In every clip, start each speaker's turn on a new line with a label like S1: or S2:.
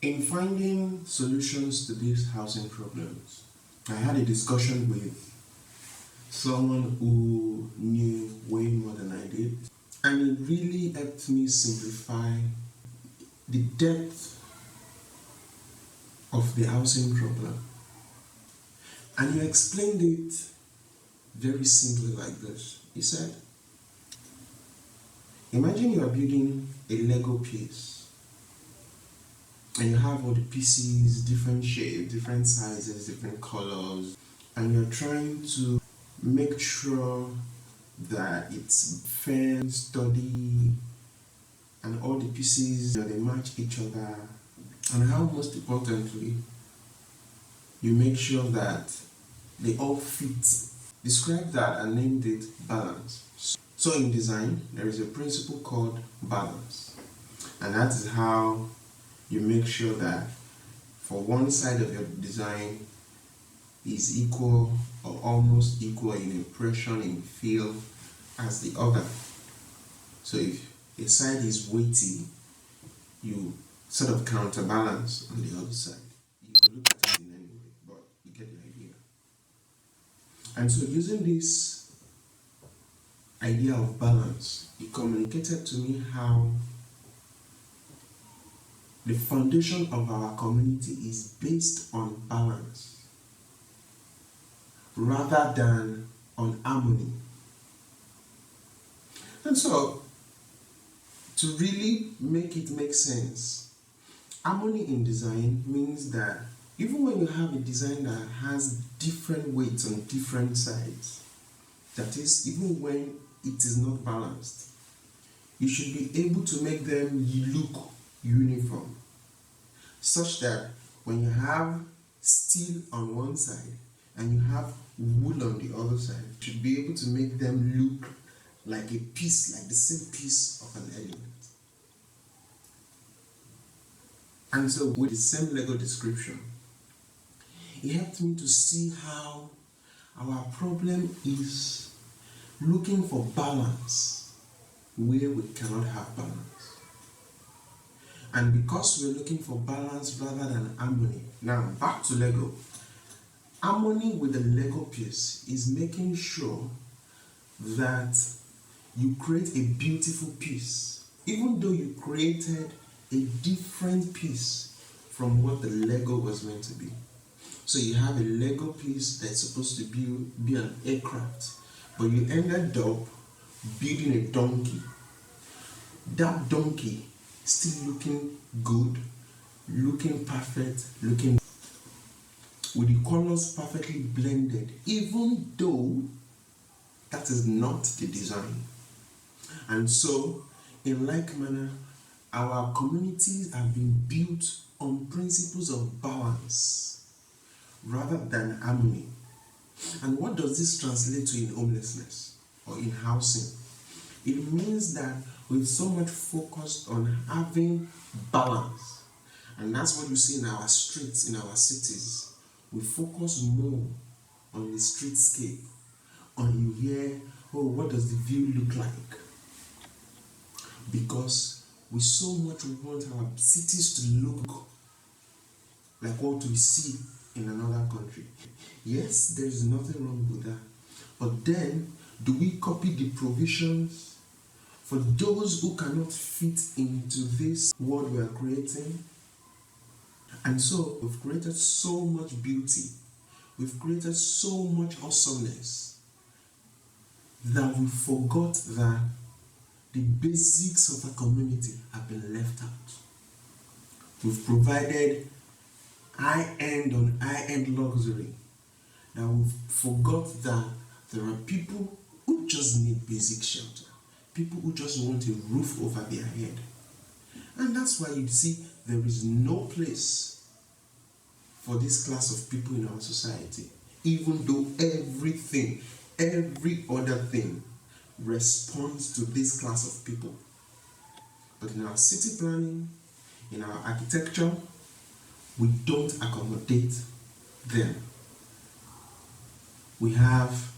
S1: In finding solutions to these housing problems, I had a discussion with someone who knew way more than I did, and it really helped me simplify the depth of the housing problem. And he explained it very simply like this. He said, imagine you are building a Lego piece and you have all the pieces, different shapes, different sizes, different colors, and you're trying to make sure that it's fair, sturdy, and all the pieces they match each other, and how most importantly you make sure that they all fit. Describe that and named it balance. So in design there is a principle called balance, and that is how you make sure that for one side of your design is equal or almost equal in impression, in feel as the other. So if a side is weighty, you sort of counterbalance on the other side. You could look at it in any way, but you get the idea. And so using this idea of balance, he communicated to me how the foundation of our community is based on balance rather than on harmony. And so, to really make it make sense, harmony in design means that even when you have a design that has different weights on different sides, that is, even when it is not balanced, you should be able to make them look uniform, such that when you have steel on one side and you have wool on the other side, you should be able to make them look like a piece, like the same piece of an element. And so with the same Lego description, it helped me to see how our problem is looking for balance where we cannot have balance. And because we're looking for balance rather than harmony, now back to Lego. Harmony with the Lego piece is making sure that you create a beautiful piece, even though you created a different piece from what the Lego was meant to be. So you have a Lego piece that's supposed to be an aircraft, but you ended up building a donkey. That donkey still looking good, looking perfect, looking with the colors perfectly blended, even though that is not the design. And so, in like manner, our communities have been built on principles of balance rather than harmony. And what does this translate to in homelessness or in housing? It means that we've so much focused on having balance, and that's what you see in our streets, in our cities. We focus more on the streetscape, on you hear, oh, what does the view look like? Because we so much want our cities to look like what we see in another country. Yes, there is nothing wrong with that. But then, do we copy the provisions for those who cannot fit into this world we are creating? And so, we've created so much beauty, we've created so much awesomeness, that we forgot that the basics of a community have been left out. We've provided high-end on high-end luxury, that we've forgot that there are people who just need basic shelter, people who just want a roof over their head. And that's why you see there is no place for this class of people in our society, even though everything, every other thing responds to this class of people. But in our city planning, in our architecture, we don't accommodate them. We have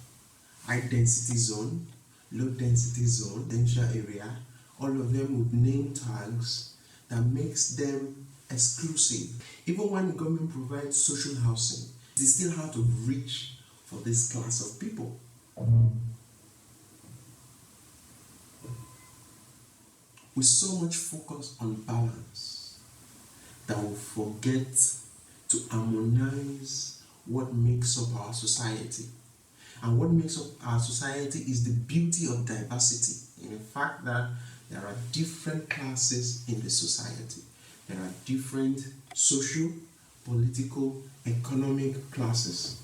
S1: high density zone, low density zone, residential area, all of them with name tags that makes them exclusive. Even when the government provides social housing, they still have to reach for this class of people. With so much focus on balance that we forget to harmonize what makes up our society. And what makes up our society is the beauty of diversity, in the fact that there are different classes in the society. There are different social, political, economic classes.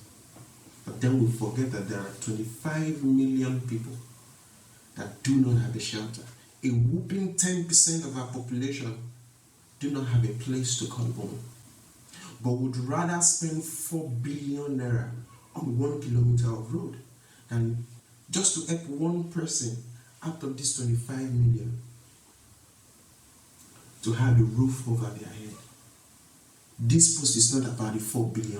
S1: But then we forget that there are 25 million people that do not have a shelter. A whooping 10% of our population do not have a place to call home, but would rather spend 4 billion naira on 1 kilometer of road than just to help one person out of this 25 million to have a roof over their head. This post is not about the 4 billion.